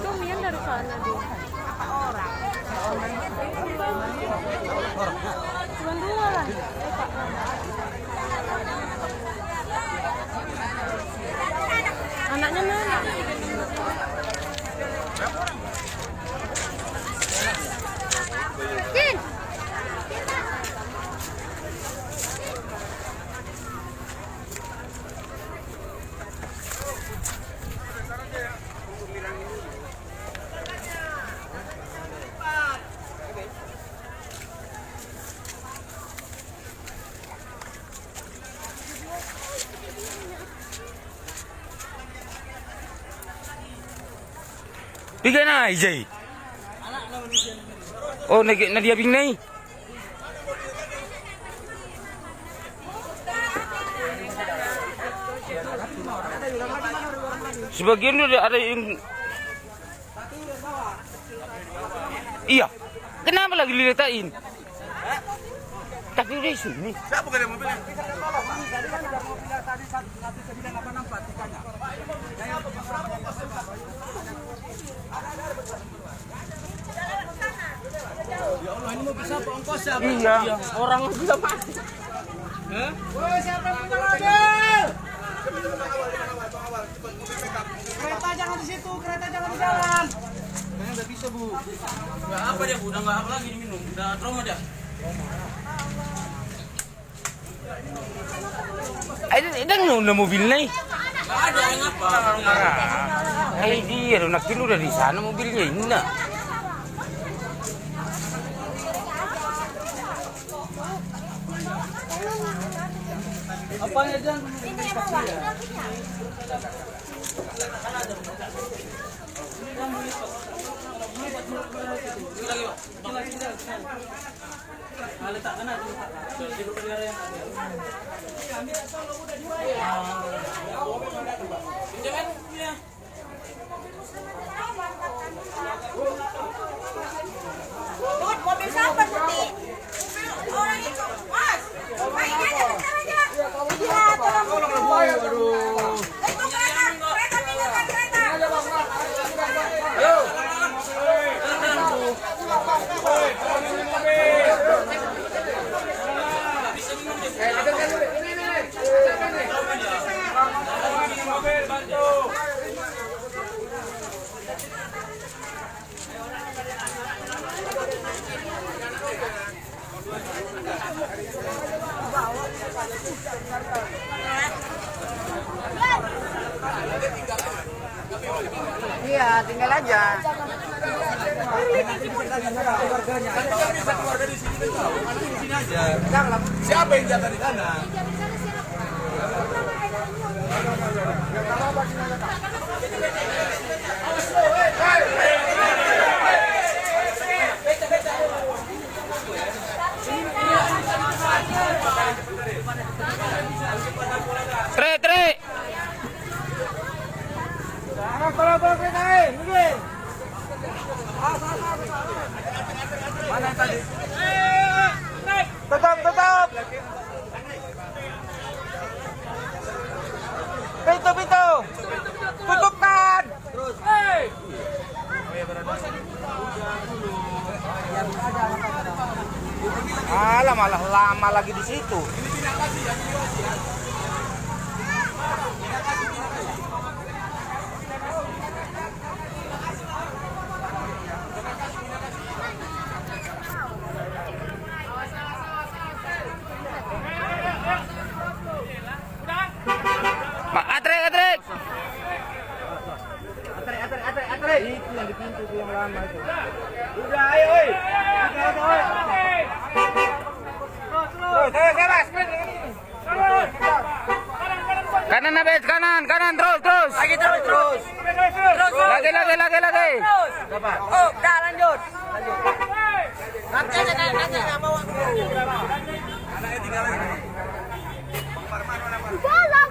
Lumayan dari sana dia. Apa orang? Cuma dua lah. Anaknya mana? Kin. Bigay na Ijay. Oh, nadia bing nai. Sebagian ada yang iya. Kenapa lagi diletain? Tapi udah sini. Siapa yang mobilnya? Ya Allah, ini mobil siapa? Ongkos siapa? Iya. Orang bisa mati. Hah? Woi, siapa yang punya mobil? Kereta jangan di situ, kereta jangan di jalan. Kayaknya nggak bisa, Bu. Nggak apa dia, Bu? Udah nggak apa lagi diminum. Udah trauma aja. Ada nggak mobil nih? Nggak ada yang apa? Dia nakin udah di sana mobilnya ini nak. Apa ya, Jan? Ini yang bawa. Tut, mobil siapa putih? Mobil orang itu, Mas. Mainnya aja bentar aja. Iya, tolong. Itu kereta tinggalkan kereta. Ayo. Iya, tinggal aja. Keluarga di sini kan tahu, kan di sini aja. Siapa yang jatah di sana? Tre. Mana yang tadi? Tetap. Pintu. Tutupkan. Terus. Alah, malah lama lagi di situ. Atrek. Itu yang di pintu yang lama itu. Udah, ayo, oi. Terus. Kanan Abed, kanan terus. Lagi terus. Lagi. Dapat. Oh, udah lanjut. Nanti aja bawa dulu. Anaknya tinggal lagi. Jalan.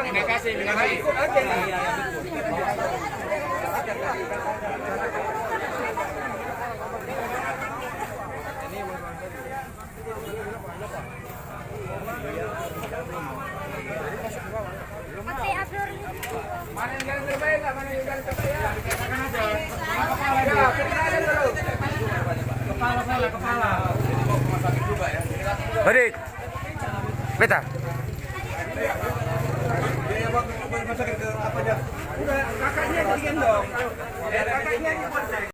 Terima kasih. Ikut aja nih. Mana yang garis terbaik? Mana yang garis terbaik? Kepala. Balik. Beta. Kakaknya yang digendong. Kakaknya yang